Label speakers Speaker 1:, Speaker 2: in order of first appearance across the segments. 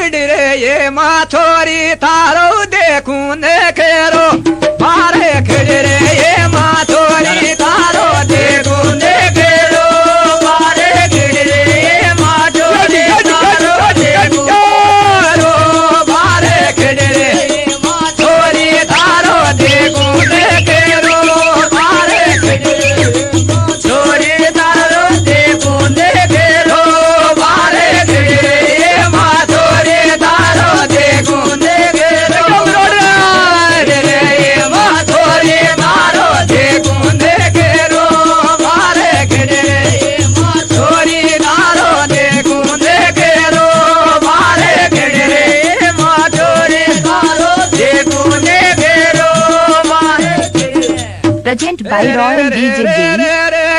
Speaker 1: खिड़रे ये माछोरी थारो देखूं देखेरो मारे खिड़रे ये माछोरी थारो देखूं देखेरो मारे खिड़रे ये माछोरी थारो देखूं मारे खिड़रे माछोरी थारो देखूं देखेरो मारे खिड़रे छोरी थारो देखूं देखेरो मारे खिड़रे माछोरी थारो देखूं देखेरो रे माछोरी थारो देखूं देखेरो मारे खिड़रे माछोरी थारो देखूं देखेरो मारे खिड़रे माछोरी थारो देखूं देखेरो मारे
Speaker 2: Present by Royal DJ Game.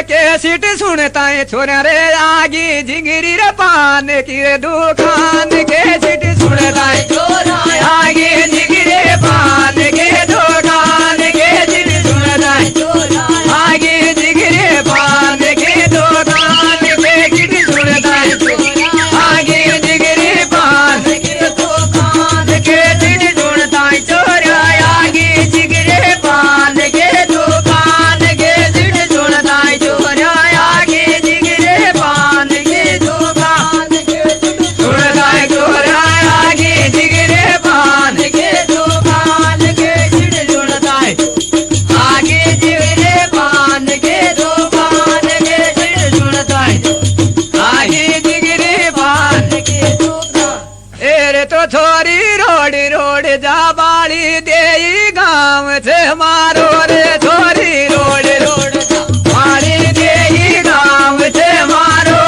Speaker 1: Cassette सुनता है छोरा रे आगे जिंगरी रे पान की रे दुकान कैसेट सुनता है छोरा आगे जिंगरी पान के दुकान कैसेट सुनता है छोरा आगे जिंगरी पान के दुकान कैसेट सुनता है छोरा आगे जिंगरी पान के दुकान कैसेट सुनता है छोरा आगे जिंगरी पान के दुकान कैसेट सुनता है छोरा आगे जिंगरी पान के दुकान सुनता है छोरा आगे जिंगरी पान के दुकान कैसेट सुनता है आगे जिंगरी पान के दुकान कैसेट सुनता है आगे जिंगरी पान के दुकान एरे तो छोरी रोड रोड जा बाड़ी दे गाँव से मारो रे छोरी रोड रोड जा बाड़ी दे गाँव से मारो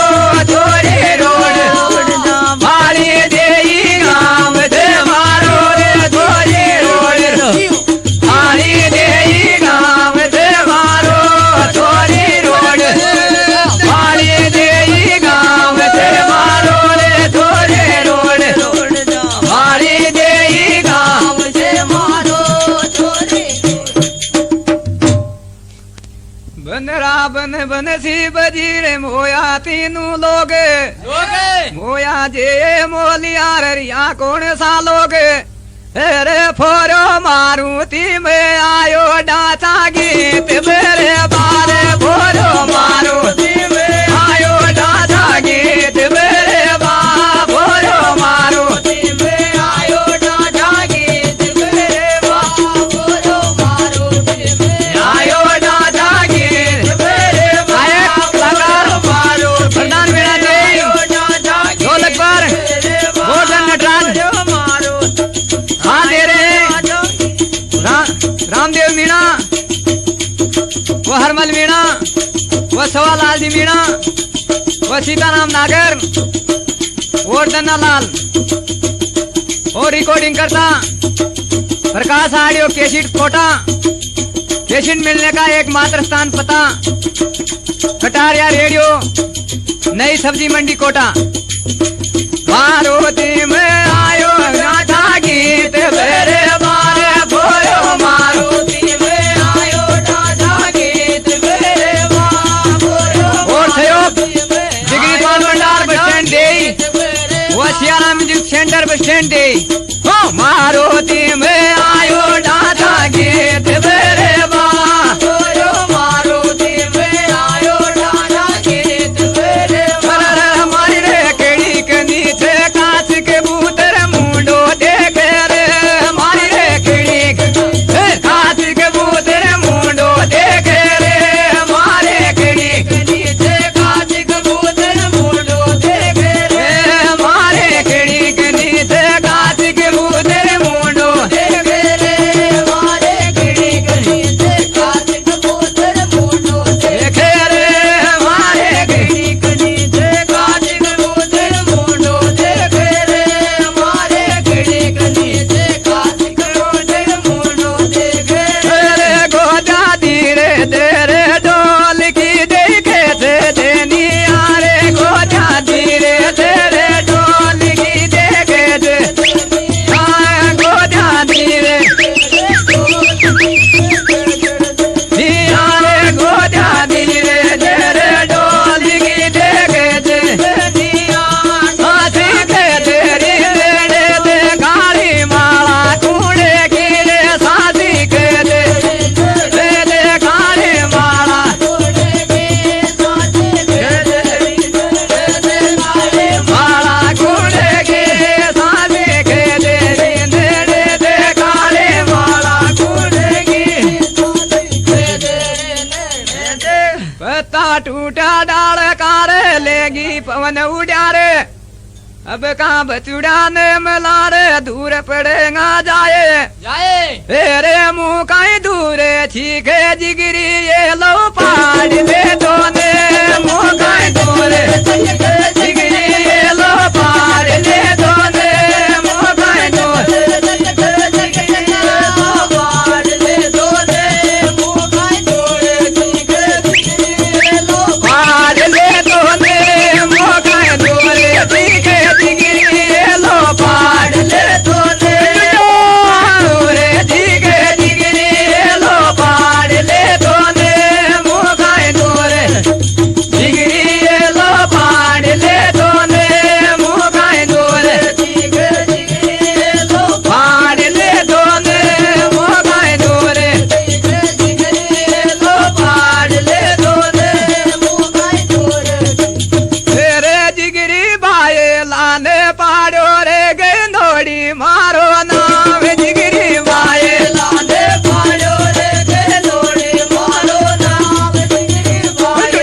Speaker 1: छोरी रोड रोड जा बाड़ी दे गाँव से मारो रे छोरी रोड रोड बाड़ी दे गाँव से मारो छोरी रोड बाड़ी दे गाँव से मारो रे छोरी रोड रोड जा बाड़ी दे गाँव से मारो छोरी बनरा बन बन सी बजी रे मोया तीनू लोग मोया जे मोलिया रिया कौन सा लोग रे फोरो मारुति में आयो डाचा गीत मेरे बारे फोरो मारुति में आयो डाचा गीत मेरे बा फोरो मारुति में आयो डाचा गीत मेरे बा फोरो मारुति में आयो डाचा गीत मेरे बा फोरो मारुति प्रधान मेरा जय ढोलक पर गोल्डन नटराज हाँ दे रे रामदेव मीणा वो हरमल मीणा वो सवालाल दी मीणा वो सीताराम नागर वो दन्ना लाल और रिकॉर्डिंग करता प्रकाश ऑडियो कैसेट कोटा कैसेट मिलने का एकमात्र स्थान पता कटारिया रेडियो नई सब्जी मंडी कोटा मारुति में आयो गाथा गीत मेरे बारे बोलो मारुति में आयो गाथा गीत मेरे बारे बोलो और सहयोग डिग्री कॉल भंडार बस स्टैंड दे वो सियारा म्यूजिक सेंटर बस स्टैंड दे हो मारुति में आयो गाथा गीत मेरे बारे बोलो मारुति में आयो गाथा गीत मेरे बारे हमारी रे केड़ी के नीचे कांच के बूतर मुंडो देख रे हमारी रे केड़ी कांच के बूतर मुंडो देख रे हमारे केड़ी के नीचे कांच के बूतर मुंडो देख रे हमारे केड़ी के नीचे कांच के बूतर मुंडो देख पवन उड़ा रे अब कहाँ बचुड़ा ने मिला रे दूर पड़ेगा जाए रे मुँह कहीं दूर छीके जिगरी ये लो पाड़ दे तो ने मुँह कहीं दूर जिगरी ये लो पाड़ दे तो ने मुँह कहीं दूर पाड़ दे तो ने मुँह कहीं दूर छीके जिगरी ये लो पाड़ दे तो ने रे छीके जिगरी ये लो पाड़ दे तो ने मुँह कहीं दूर जिगरी ये लो पाड़ ले तो ने मुँह कहीं दूर पाड़ ले तो ने मुँह कहीं दूर पाड़ ले तो ने तेरे जिगरी बाए लाने पाड़ो रे गेंदोड़ी मारो नाम जिगरी बाए लाने पाड़ो रे गेंदोड़ी मारो नाम जिगरी बाए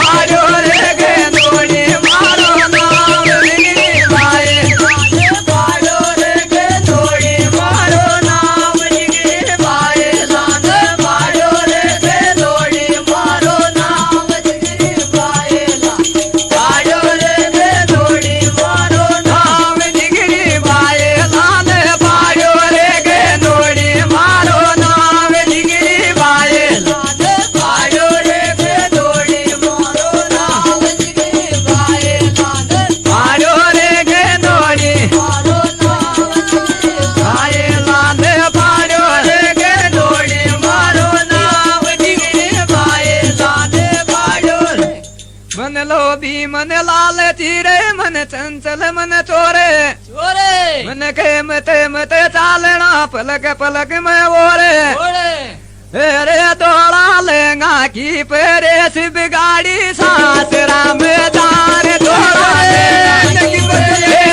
Speaker 1: पाड़ो रे गेंदोड़ी मारो नाम जिगरी बाए पाड़ो रे गेंदोड़ी मारो नाम जिगरी बाए लाने पाड़ो रे गेंदोड़ी मारो नाम जिगरी बाए पाड़ो रे गेंदोड़ी मारो नाम जिगरी बाए लाने पाड़ो रे गेंदोड़ी मारो नाम जिगरी बाए लाने पाड़ो रे गेंदोड़ी मारो नाम जिगरी बाए लाने पाड़ो रे गेंदोड़ी मारो नाम बाए लाने पाड़ो रे गेंदोड़ी मारो नाम जिगरी बाए लाने पाड़ो रे मन लोभी मन लालची रे मन चंचल मन चोरे मन के मते मते चालना पलक पलक में ओरे रे दौड़ा लेगा की पेरे शिव गाड़ी सास राम दार दौड़ा लेगा की पेरे